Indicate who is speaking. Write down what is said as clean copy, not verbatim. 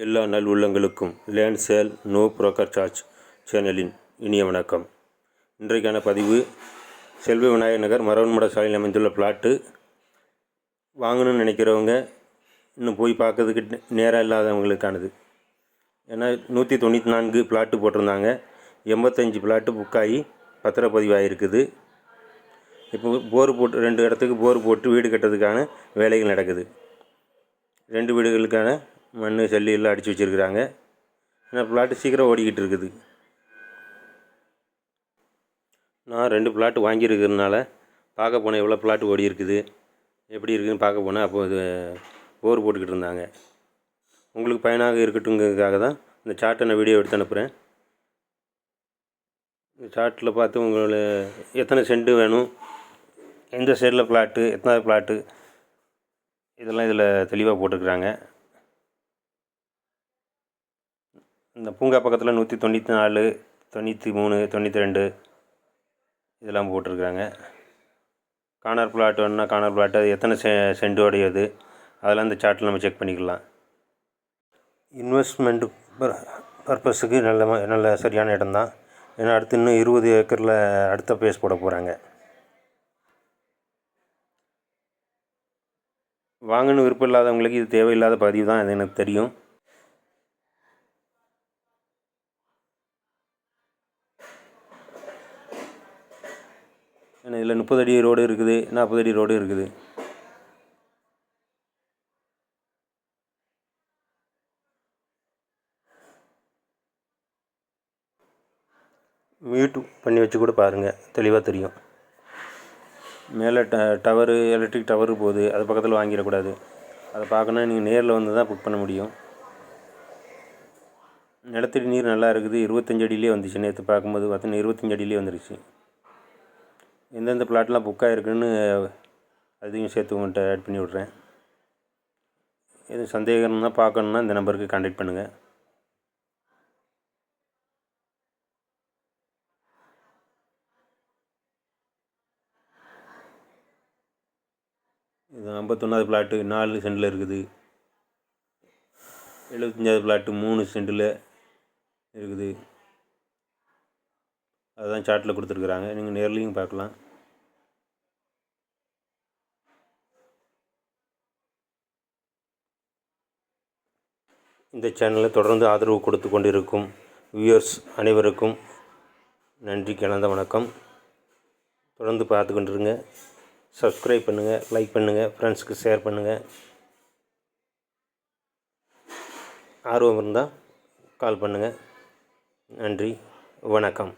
Speaker 1: எல்லா நல் உள்ளங்களுக்கும் land sale no broker charge சேனலின் இனிய வணக்கம். இன்றைக்கான பதிவு செல்வ விநாயகர் நகர் மரவன்மட சாலையில் அமைந்துள்ள பிளாட்டு. வாங்கணும்னு நினைக்கிறவங்க இன்னும் போய் பார்க்கறதுக்கு நேரம் இல்லாதவங்களுக்கானது. ஏன்னா 194 பிளாட்டு போட்டிருந்தாங்க. 85 பிளாட்டு புக்காகி பத்திரப்பதிவாகிருக்குது. இப்போ போர் போட்டு 2 இடத்துக்கு போர் போட்டு வீடு கட்டுறதுக்கான வேலைகள் நடக்குது. 2 வீடுகளுக்கான மண் ஜல்லி எல்லாம் அடித்து வச்சுருக்குறாங்க. ஏன்னா பிளாட்டு சீக்கிரம் ஓடிக்கிட்டு இருக்குது. நான் 2 பிளாட்டு வாங்கியிருக்கிறதுனால பார்க்க போனேன் எவ்வளோ பிளாட்டு ஓடி இருக்குது, எப்படி இருக்குதுன்னு பார்க்க போனேன். அப்போ இது போர் போட்டுக்கிட்டு இருந்தாங்க. உங்களுக்கு பயனாக இருக்கட்டுங்கிறதுக்காக தான் இந்த சார்ட்டை நான் வீடியோ எடுத்து அனுப்புகிறேன். இந்த சார்ட்டில் பார்த்து உங்களை எத்தனை சென்ட்டு வேணும், எந்த சைடில் பிளாட்டு, எத்தனாவது பிளாட்டு, இதெல்லாம் இதில் தெளிவாக போட்டுருக்குறாங்க. இந்த பூங்கா பக்கத்தில் 194, 93, 92 இதெல்லாம் போட்டிருக்காங்க. கார்னர் பிளாட் வேணுன்னா கார்னர் பிளாட், அது எத்தனை சென்டோடையது அதெல்லாம் இந்த சார்ட்டில் நம்ம செக் பண்ணிக்கலாம். இன்வெஸ்ட்மெண்ட் பர்பஸுக்கு நல்ல சரியான இடம் தான். ஏன்னா அடுத்து இன்னும் 20 ஏக்கரில் அடுத்த பேஸ் போட போகிறாங்க. வாங்கணும் விருப்பம் இல்லாதவங்களுக்கு இது தேவையில்லாத பதிவு தான், அது எனக்கு தெரியும். ஏன்னா இதில் 30 அடி ரோடு இருக்குது, 40 அடி ரோடு இருக்குது. மியூட் பண்ணி வச்சு கூட பாருங்கள், தெளிவாக தெரியும். மேலே டவரு, எலக்ட்ரிக் டவரு போகுது, அது பக்கத்தில் வாங்கிடக்கூடாது. அதை பார்க்கணுன்னா நீங்கள் நேரில் வந்து தான் புக் பண்ண முடியும். நிலத்தடி நீர் நல்லா இருக்குது. 25 அடியிலே வந்துச்சு. நேற்று பார்க்கும்போது பார்த்தீங்கன்னா 25 அடியிலே வந்துருச்சு. எந்தெந்த பிளாட்லாம் புக்காக இருக்குதுன்னு அதையும் சேர்த்து உங்கள்கிட்ட ஆட் பண்ணி விட்றேன். எதுவும் சந்தேகம்னா பார்க்கணுன்னா இந்த நம்பருக்கு கான்டாக்ட் பண்ணுங்கள். இது 51வது பிளாட்டு 4 சென்டில் இருக்குது. 75வது பிளாட்டு 3 சென்டில் இருக்குது. அதுதான் சார்ட்டில் கொடுத்துருக்குறாங்க. நீங்கள் நேர்லேயும் பார்க்கலாம். இந்த சேனலை தொடர்ந்து ஆதரவு கொடுத்து கொண்டிருக்கும் வியூவர்ஸ் அனைவருக்கும் நன்றி கலந்த வணக்கம். தொடர்ந்து பார்த்து கொண்டிருங்க. சப்ஸ்கிரைப் பண்ணுங்கள், லைக் பண்ணுங்கள், ஃப்ரெண்ட்ஸுக்கு ஷேர் பண்ணுங்கள். ஆர்வம் இருந்தால் கால் பண்ணுங்கள். நன்றி, வணக்கம்.